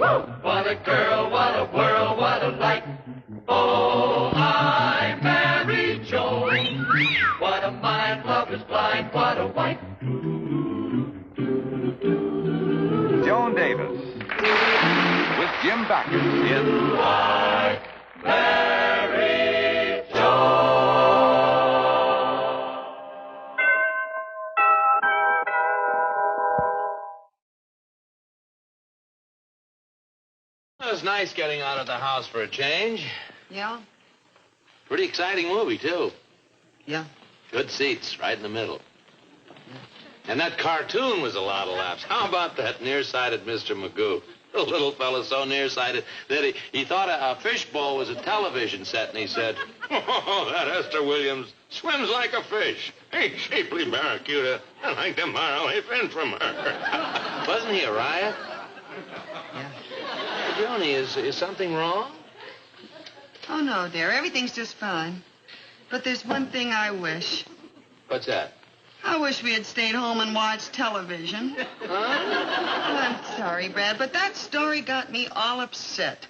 What a girl, what a world, what a light. Oh, I married Joan. What a mind, love is blind, what a wife. Joan Davis with Jim Backus in I married Joan. It was nice getting out of the house for a change. Yeah? Pretty exciting movie, too. Yeah. Good seats, right in the middle. And that cartoon was a lot of laughs. How about that nearsighted Mr. Magoo? The little fellow so nearsighted that he thought a fishbowl was a television set, and he said, "Oh, that Esther Williams swims like a fish. Hey, shapely barracuda, I like them far away fin from her." Wasn't he a riot? Yeah. Joni, is something wrong? Oh, no, dear. Everything's just fine. But there's one thing I wish. What's that? I wish we had stayed home and watched television. Huh? I'm sorry, Brad, but that story got me all upset.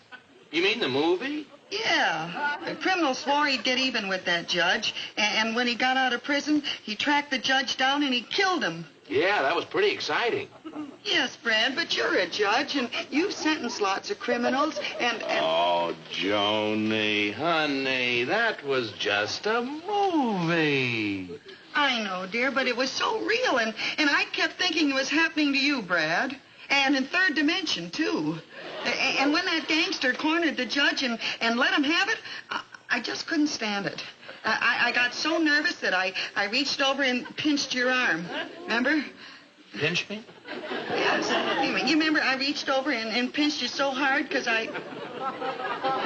You mean the movie? Yeah. The criminal swore he'd get even with that judge, and when he got out of prison, he tracked the judge down and he killed him. Yeah, that was pretty exciting. Yes, Brad, but you're a judge, and you've sentenced lots of criminals, and... Oh, Joni, honey, that was just a movie. I know, dear, but it was so real, and I kept thinking it was happening to you, Brad. And in third dimension, too. And when that gangster cornered the judge and let him have it, I just couldn't stand it. I got so nervous that I reached over and pinched your arm. Remember? Pinch me? Yes. You remember I reached over and pinched you so hard because I...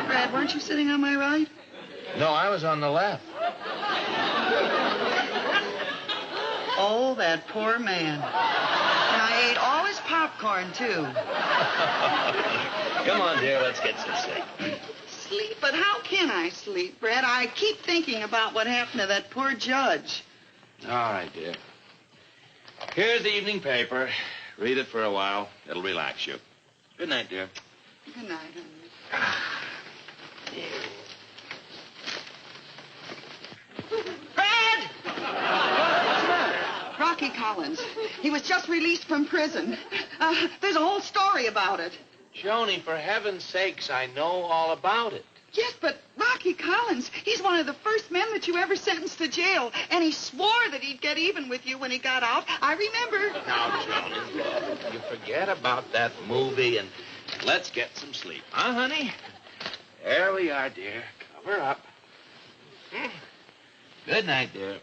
Brad, weren't you sitting on my right? No, I was on the left. Oh, that poor man. And I ate all his popcorn, too. Come on, dear, let's get some sleep. Sleep? But how can I sleep, Brad? I keep thinking about what happened to that poor judge. All right, dear. Here's the evening paper. Read it for a while. It'll relax you. Good night, dear. Good night, honey. Brad! What's the matter? Rocky Collins. He was just released from prison. There's a whole story about it. Joni, for heaven's sakes, I know all about it. Yes, but Rocky Collins, he's one of the first men that you ever sentenced to jail, and he swore that he'd get even with you when he got out. I remember. Now, Joni, look, you forget about that movie and let's get some sleep. Huh, honey? There we are, dear. Cover up. Good night, dear.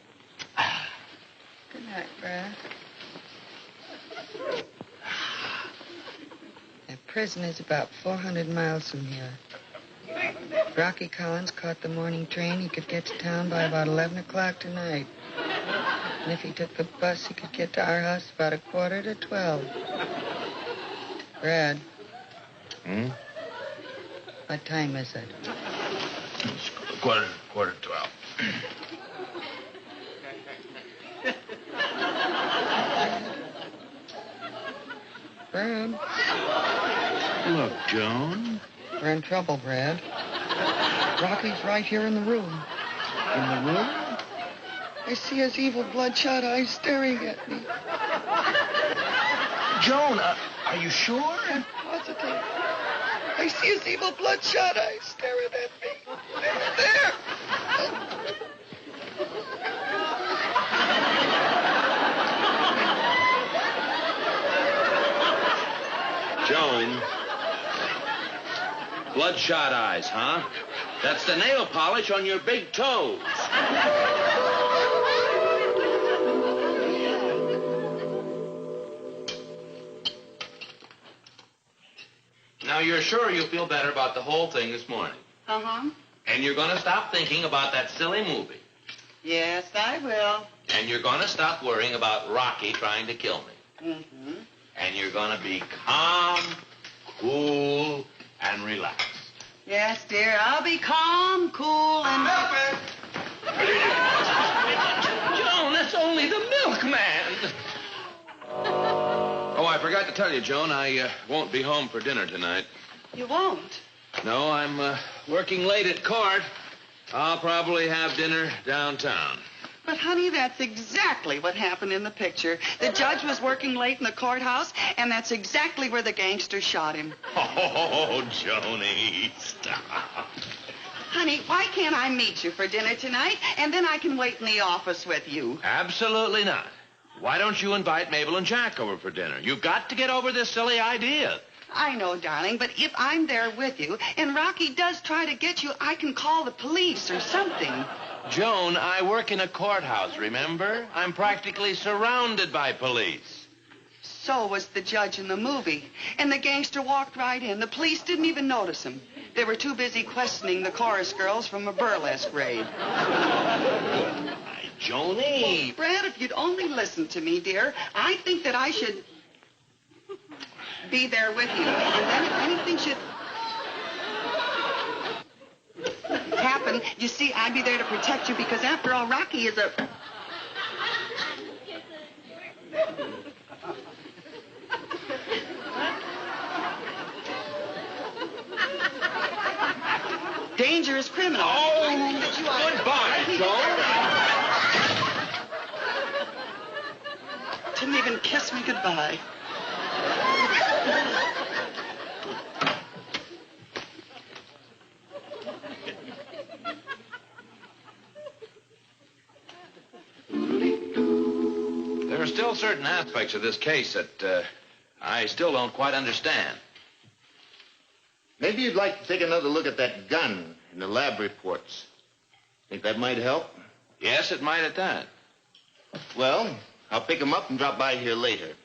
Good night, Brad. That prison is about 400 miles from here. If Rocky Collins caught the morning train, he could get to town by about 11 o'clock tonight. And if he took the bus, he could get to our house about 11:45. Brad. What time is it? It's quarter to 12. Brad. Look, Joan. We're in trouble, Brad. Rocky's right here in the room. In the room? I see his evil bloodshot eyes staring at me. Joan, are you sure? I'm positive. I see his evil bloodshot eyes staring at me. There. Joan. Bloodshot eyes, huh? That's the nail polish on your big toes. Now, you're sure you feel better about the whole thing this morning? Uh-huh. And you're going to stop thinking about that silly movie. Yes, I will. And you're going to stop worrying about Rocky trying to kill me. Mm-hmm. And you're going to be calm, cool, and relaxed. Yes, dear. I'll be calm, cool, and... Joan, that's only the milkman. Oh, I forgot to tell you, Joan, I won't be home for dinner tonight. You won't? No, I'm working late at court. I'll probably have dinner downtown. But, honey, that's exactly what happened in the picture. The judge was working late in the courthouse, and that's exactly where the gangster shot him. Oh, Joni, stop. Honey, why can't I meet you for dinner tonight, and then I can wait in the office with you? Absolutely not. Why don't you invite Mabel and Jack over for dinner? You've got to get over this silly idea. I know, darling, but if I'm there with you, and Rocky does try to get you, I can call the police or something. Joan, I work in a courthouse, remember? I'm practically surrounded by police. So was the judge in the movie. And the gangster walked right in. The police didn't even notice him. They were too busy questioning the chorus girls from a burlesque raid. Joni. Brad, if you'd only listen to me, dear, I think that I should be there with you. And then if anything should happen, you see, I'd be there to protect you because, after all, Rocky is a... dangerous criminal. Oh, I think that you are... Goodbye, Joan. Didn't even kiss me goodbye. There are still certain aspects of this case that I still don't quite understand. Maybe you'd like to take another look at that gun in the lab reports. Think that might help? Yes, it might at that. Well, I'll pick him up and drop by here later.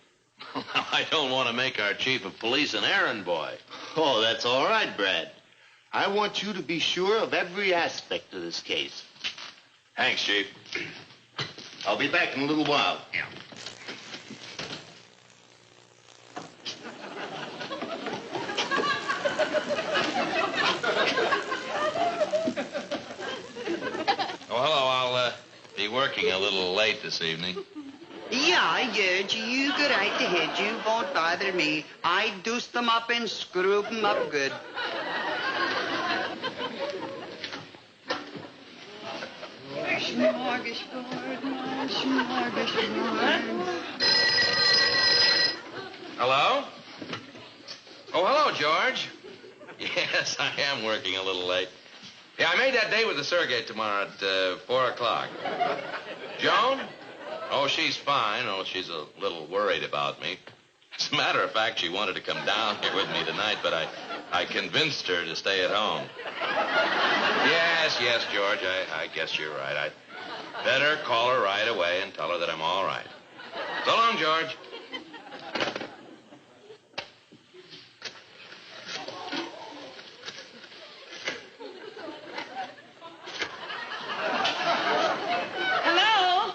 I don't want to make our chief of police an errand boy. Oh, that's all right, Brad. I want you to be sure of every aspect of this case. Thanks, Chief. I'll be back in a little while. Yeah. Oh, hello. I'll be working a little late this evening. Yeah, you go right ahead. You won't bother me. I deuce them up and screw them up good. Hello? Oh, hello, George. Yes, I am working a little late. Yeah, I made that date with the surrogate tomorrow at 4 o'clock. Joan? Oh, she's fine. Oh, she's a little worried about me. As a matter of fact, she wanted to come down here with me tonight, but I convinced her to stay at home. Yes, George, I guess you're right. I'd better call her right away and tell her that I'm all right. So long, George. Hello?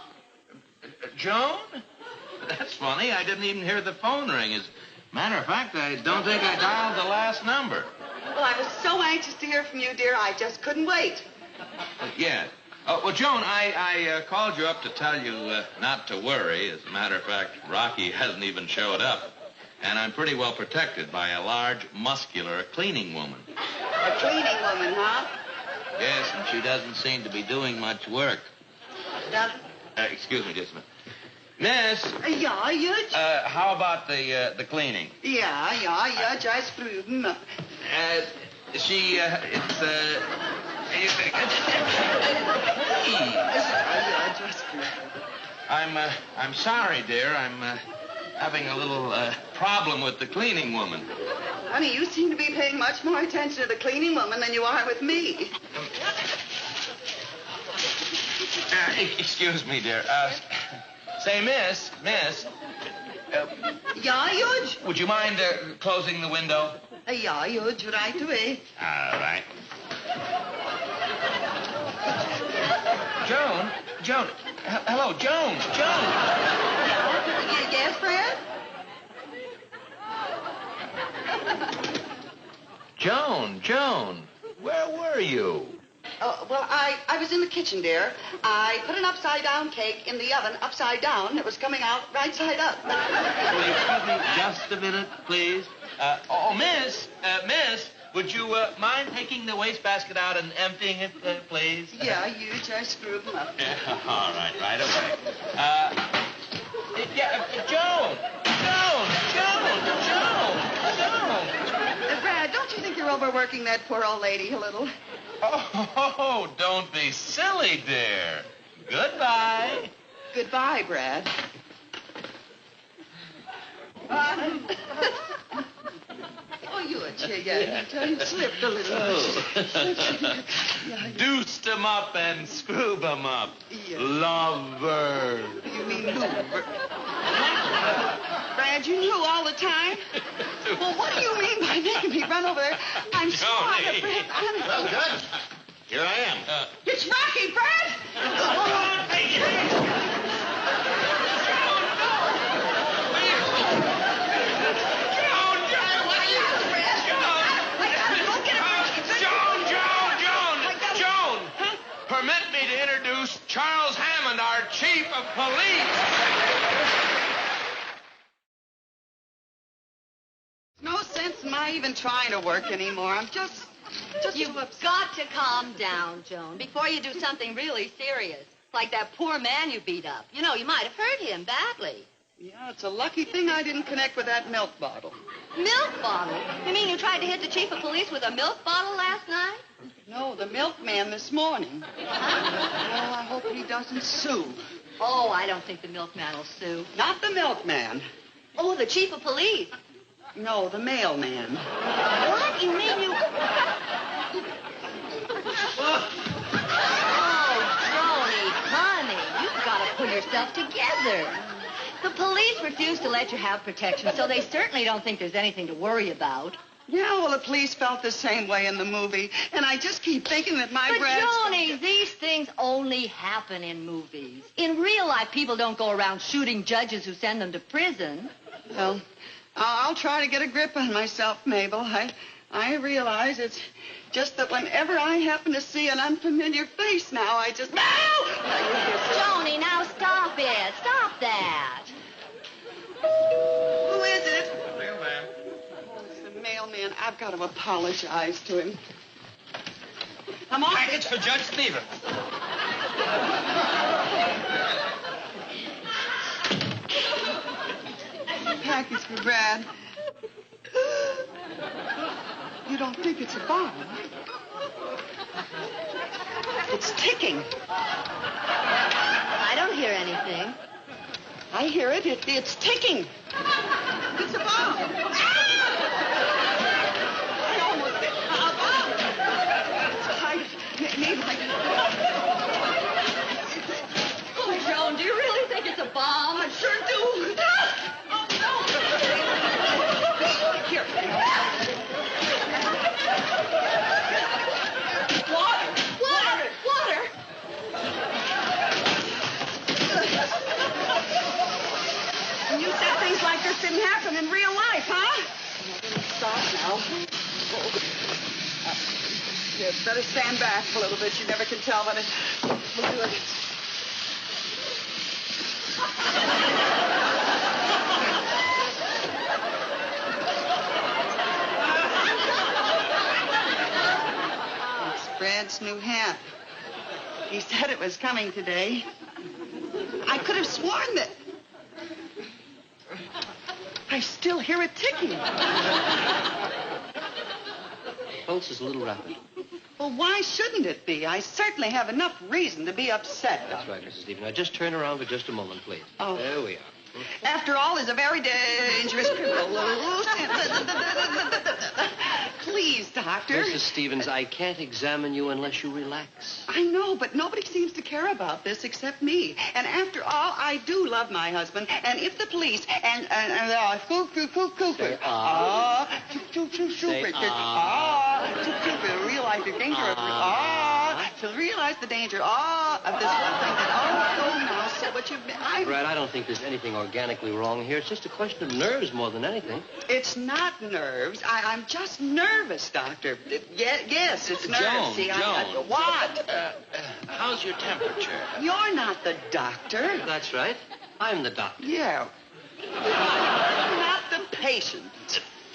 Joan? That's funny. I didn't even hear the phone ring. As a matter of fact, I don't think I dialed the last number. Well, I was so anxious to hear from you, dear, I just couldn't wait. Yeah. Well, Joan, I called you up to tell you not to worry. As a matter of fact, Rocky hasn't even showed up. And I'm pretty well protected by a large, muscular cleaning woman. A cleaning woman, huh? Yes, and she doesn't seem to be doing much work. Doesn't? Excuse me just a minute. Miss, Yeah, you... how about the cleaning? Yeah, just screw them up. I'm sorry, dear. I'm having a little problem with the cleaning woman. Honey, you seem to be paying much more attention to the cleaning woman than you are with me. Excuse me, dear. Say, Miss. Yeah, Judge? Would you mind closing the window? Yeah, Judge, right away. All right. Joan. Hello, Joan. Yes, Fred? Joan. Where were you? Well, I was in the kitchen, dear. I put an upside-down cake in the oven upside down. It was coming out right side up. Will you excuse me just a minute, please? Miss, would you mind taking the wastebasket out and emptying it, please? Yeah, you just screwed them up. All right, right away. Joan! Brad, don't you think you're overworking that poor old lady a little? Oh, don't be silly, dear. Goodbye. Goodbye, Brad. Oh, you a chick. You slipped a little. Deuced 'em up and screwed 'em up. Yeah. Lover. You mean Hoover. Brad, you knew all the time? Well, what do you mean by making me run over there? I'm so out of breath. Well, good. Here I am. It's Rocky, Brad! Joan! Permit me to introduce Charles Hammond, our chief of police. No sense in my even trying to work anymore. I'm just You've got to calm down, Joan, before you do something really serious. Like that poor man you beat up. You know, you might have hurt him badly. Yeah, it's a lucky thing I didn't connect with that milk bottle. Milk bottle? You mean you tried to hit the chief of police with a milk bottle last night? No, the milkman this morning. Oh, I hope he doesn't sue. Oh, I don't think the milkman will sue. Not the milkman. Oh, the chief of police. No, the mailman. What? You mean you... Oh, Joni, honey, you've got to pull yourself together. The police refuse to let you have protection, so they certainly don't think there's anything to worry about. Yeah, well, the police felt the same way in the movie, and I just keep thinking that my But, Brad's... Joni, these things only happen in movies. In real life, people don't go around shooting judges who send them to prison. Well, I'll try to get a grip on myself, Mabel. I realize it's just that whenever I happen to see an unfamiliar face now, I just... Joni, now stop it. Stop that. Who is it? Mailman. Oh, it's the mailman. I've got to apologize to him. I'm off. Package for Judge Stevens. Package for Brad. You don't think it's a bomb? It's ticking. I don't hear anything. I hear it. It's ticking. It's a bomb. I almost hit a bomb. Maybe Oh, Joan, do you really think it's a bomb? I sure do. Oh, no. Here. Water. And you said things like this didn't happen in real life, huh? Stop now. You better stand back a little bit. You never can tell when it will do it. It's Brad's new hat. He said it was coming today. I could have sworn that... I still hear it ticking. Pulse is a little rapid. Well, why shouldn't it be? I certainly have enough reason to be upset. That's right, Mrs. Stevens. Now, just turn around for just a moment, please. Oh. There we are. After all, is a very dangerous criminal. Please, Doctor. Mrs. Stevens, I can't examine you unless you relax. I know, but nobody seems to care about this except me. And after all, I do love my husband. And if the police realize the danger of to realize the danger of this whole thing, that so but you've been... Brad, I don't think there's anything organically wrong here. It's just a question of nerves more than anything. It's not nerves. I'm just nervous, Doctor. Yes, it's nerves. Joan, See, Joan. What? How's your temperature? You're not the doctor. That's right. I'm the doctor. Yeah. Not the patient.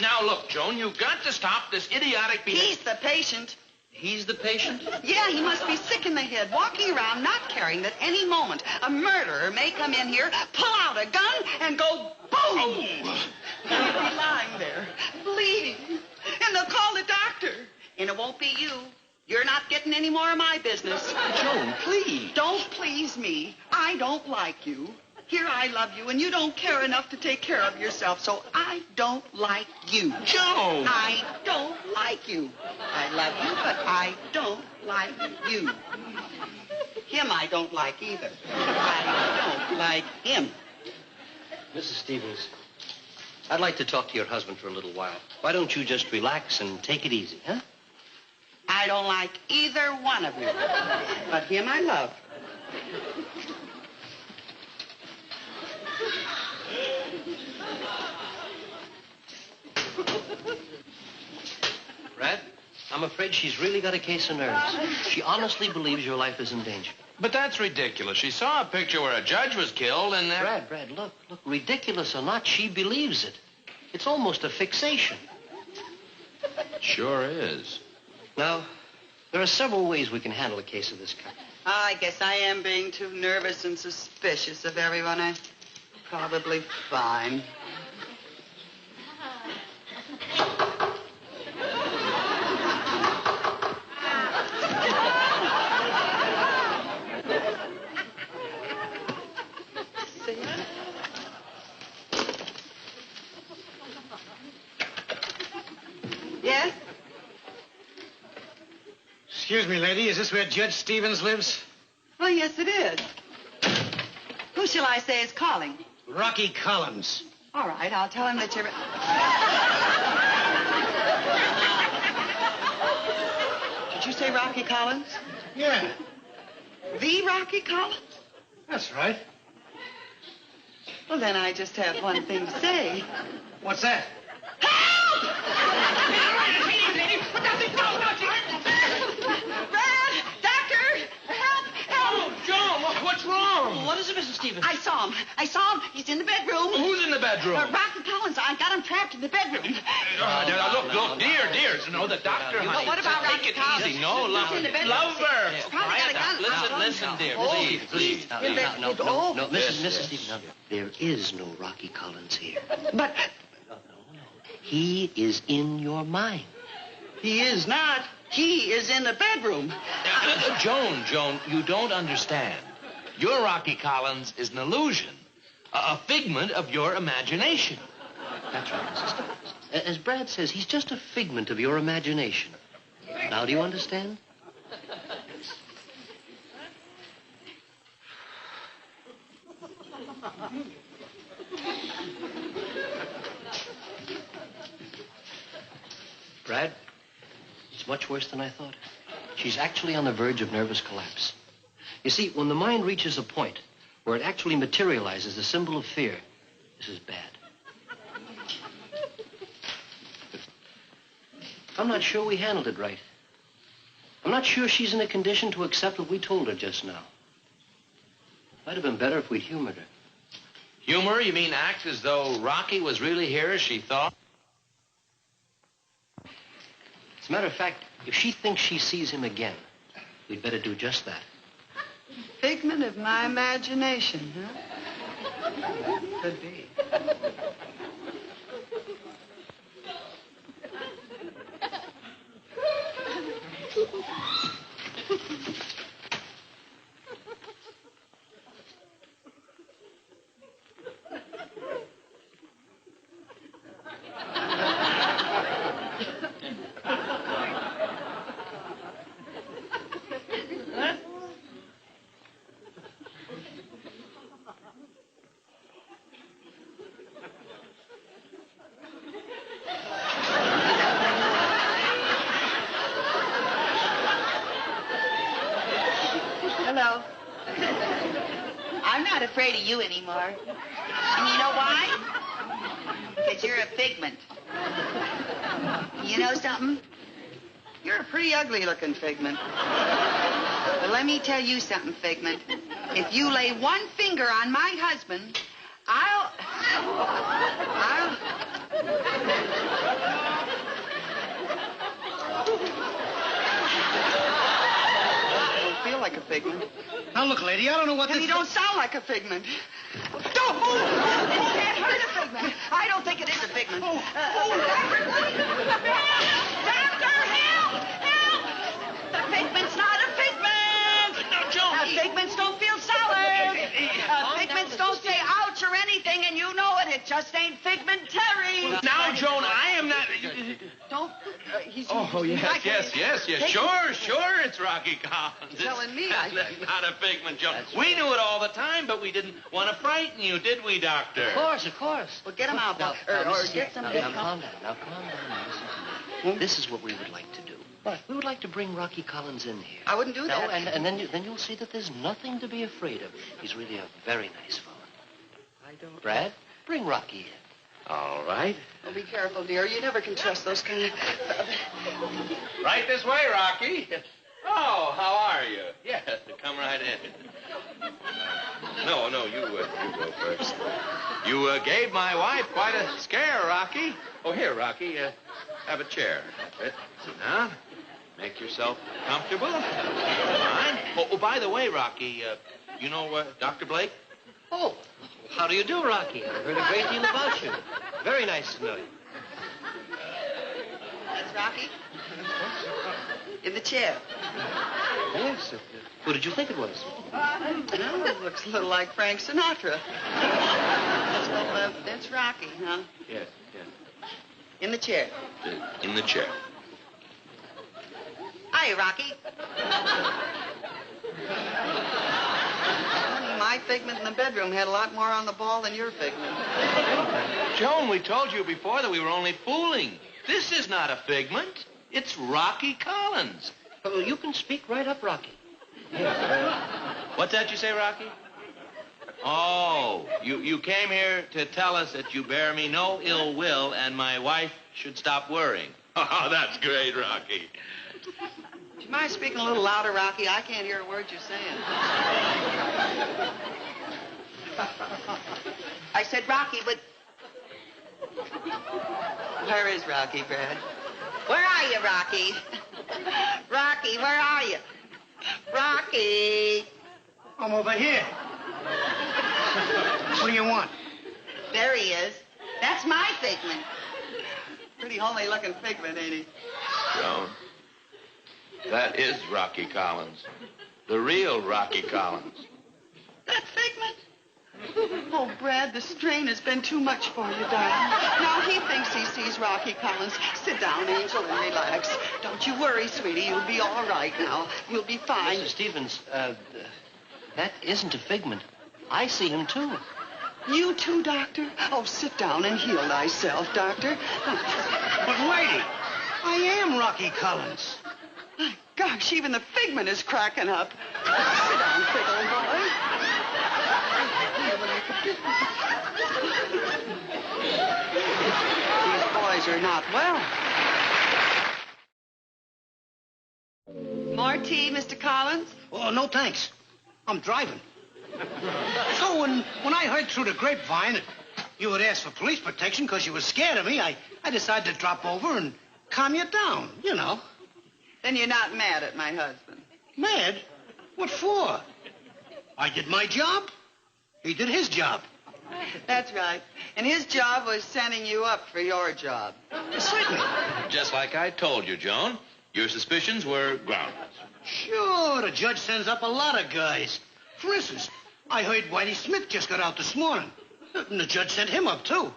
Now, look, Joan, you've got to stop this idiotic behavior. He's the patient. He's the patient? Yeah, he must be sick in the head, walking around not caring that any moment a murderer may come in here, pull out a gun, and go boom! He'd be lying there, bleeding, and they'll call the doctor. And it won't be you. You're not getting any more of my business. Joan, please. Don't please me. I don't like you. Here I love you, and you don't care enough to take care of yourself, so I don't like you. Joan! I don't like you. I love you, but I don't like you. Him I don't like either. I don't like him. Mrs. Stevens, I'd like to talk to your husband for a little while. Why don't you just relax and take it easy, huh? I don't like either one of you. But him I love. Brad, I'm afraid she's really got a case of nerves. She honestly believes your life is in danger. But that's ridiculous. She saw a picture where a judge was killed and... Brad, look, ridiculous or not, she believes it. It's almost a fixation. Sure is. Now, there are several ways we can handle a case of this kind. I guess I am being too nervous and suspicious of everyone. I'm probably fine. Yes? Excuse me, lady. Is this where Judge Stevens lives? Well, yes, it is. Who shall I say is calling? Rocky Collins. All right, I'll tell him that you're... Did you say Rocky Collins? Yeah, The Rocky Collins? that's right. Well, then I just have one thing to say. What's that? Brad! Doctor! Help! Oh, Joan, what's wrong? What is it, Mrs. Stevens? I saw him. He's in the bedroom. Who's in the bedroom? Rocky Collins. I got him trapped in the bedroom. Look, dear. No, the doctor, honey. What about Take Rocky it Collins? easy. No, He's in the bedroom. love her. He's probably got a gun. Listen, dear, Oh, please. No, Oh. Mrs. Stevens, no. There is no Rocky Collins here. But He is in your mind. he is not. He is in the bedroom. Joan, you don't understand. Your Rocky Collins is an illusion, a figment of your imagination. That's right, Mrs. Stevens. As Brad says, he's just a figment of your imagination. Now, do you understand? Brad, it's much worse than I thought. She's actually on the verge of nervous collapse. You see, when the mind reaches a point where it actually materializes the symbol of fear, this is bad. I'm not sure we handled it right. I'm not sure she's in a condition to accept what we told her just now. Might have been better if we'd humored her. Humor? You mean act as though Rocky was really here as she thought? As a matter of fact, if she thinks she sees him again, we'd better do just that. Figment of my imagination, huh? Could be. not afraid of you anymore. And you know why? Because you're a figment. You know something? You're a pretty ugly-looking figment. But let me tell you something, Figment. If you lay one finger on my husband, I'll... I don't feel like a figment. Now, look, lady, I don't know what And this... you don't sound like a figment. Don't move! It can't hurt a figment. I don't think it is a figment. Doctor, help! Help! The figment's not a figment! No, Joan! Figments don't feel solid. Figments don't say ouch or anything, and you know it. It just ain't figmentary. Now, Joan, I am not... Don't... he's... Oh, yes. Sure, it's Rocky Collins. He's telling me It's not a figment, Joan. We knew it all the time, but we didn't want to frighten you, did we, Doctor? Of course. Well, get him out, Now, or Mrs. get some... Now, calm down. Now, calm down and listen to me. This is what we would like to do. What? We would like to bring Rocky Collins in here. I wouldn't do that. No, and then you'll see that there's nothing to be afraid of. He's really a very nice fellow. I don't... Brad, bring Rocky in. All right. Oh, be careful, dear. You never can trust those kind of... Right this way, Rocky. Oh, how are you? Yeah, come right in. No, you go first. You gave my wife quite a scare, Rocky. Oh, here, Rocky, have a chair. Sit down. Make yourself comfortable. Fine. Oh, by the way, Rocky, you know Dr. Blake? Oh, how do you do, Rocky? I've heard a great deal about you. Very nice to know you. That's Rocky. In the chair. Yes. Who did you think it was? Well, it looks a little like Frank Sinatra. That's Rocky, huh? Yes. In the chair. In the chair. Hiya, Rocky. Honey, my figment in the bedroom had a lot more on the ball than your figment. Joan, we told you before that we were only fooling. This is not a figment. It's Rocky Collins. Well, you can speak right up, Rocky. What's that you say, Rocky? Oh, you came here to tell us that you bear me no ill will and my wife should stop worrying. Oh, that's great, Rocky. Do you mind speaking a little louder, Rocky? I can't hear a word you're saying. I said Rocky, but... Where is Rocky, Brad? Where are you, Rocky? Rocky, where are you? Rocky! I'm over here. What do you want? There he is. That's my figment. Pretty homely-looking figment, ain't he? Joan, that is Rocky Collins. The real Rocky Collins. That figment? Oh, Brad, the strain has been too much for you, darling. Now he thinks he sees Rocky Collins. Sit down, Angel, and relax. Don't you worry, sweetie. You'll be all right now. You'll be fine. Mr. Stevens, that isn't a figment. I see him, too. You too, Doctor? Oh, sit down and heal thyself, Doctor. But, lady, I am Rocky Collins. My gosh, even the figment is cracking up. Sit down, big old boy. These boys are not well. More tea, Mr. Collins? Oh, no thanks. I'm driving. So when I heard through the grapevine that you had asked for police protection because you were scared of me, I decided to drop over and calm you down, you know. Then you're not mad at my husband. Mad? What for? I did my job. He did his job. That's right. And his job was sending you up for your job. Certainly. Just like I told you, Joan. Your suspicions were groundless. Sure, the judge sends up a lot of guys. For instance, I heard Whitey Smith just got out this morning. And the judge sent him up, too.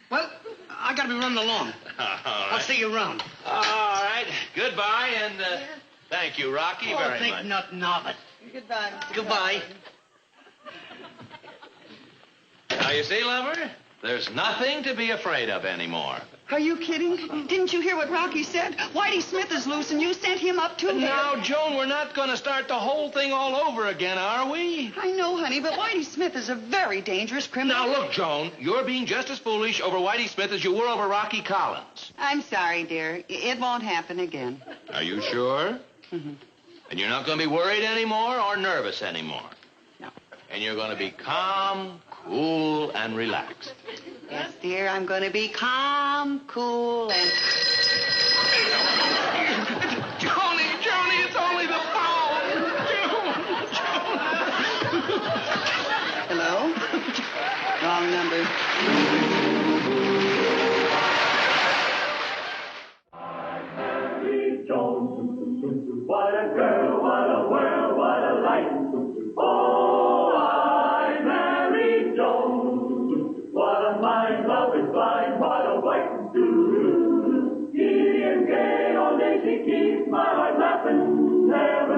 Well, I gotta be running along. I'll see you around. All right. Goodbye, and thank you, Rocky, very think much. nothing of it. Goodbye, Mr. Goodbye. Now, you see, lover, there's nothing to be afraid of anymore. Are you kidding? Didn't you hear what Rocky said? Whitey Smith is loose, and you sent him up too. Now, Joan, we're not going to start the whole thing all over again, are we? I know, honey, but Whitey Smith is a very dangerous criminal. Now, look, Joan, you're being just as foolish over Whitey Smith as you were over Rocky Collins. I'm sorry, dear. It won't happen again. Are you sure? Mm-hmm. And you're not going to be worried anymore or nervous anymore? No. And you're going to be calm, cool, and relaxed. Yes, dear, I'm going to be calm, cool, and... Johnny, it's only the phone. Joan. Hello? Wrong number. What a girl, what a world, what a life. Oh, I married Joan. What a mind, love is blind, what a wife. Giddy and gay all day she keeps my heart laughing. Never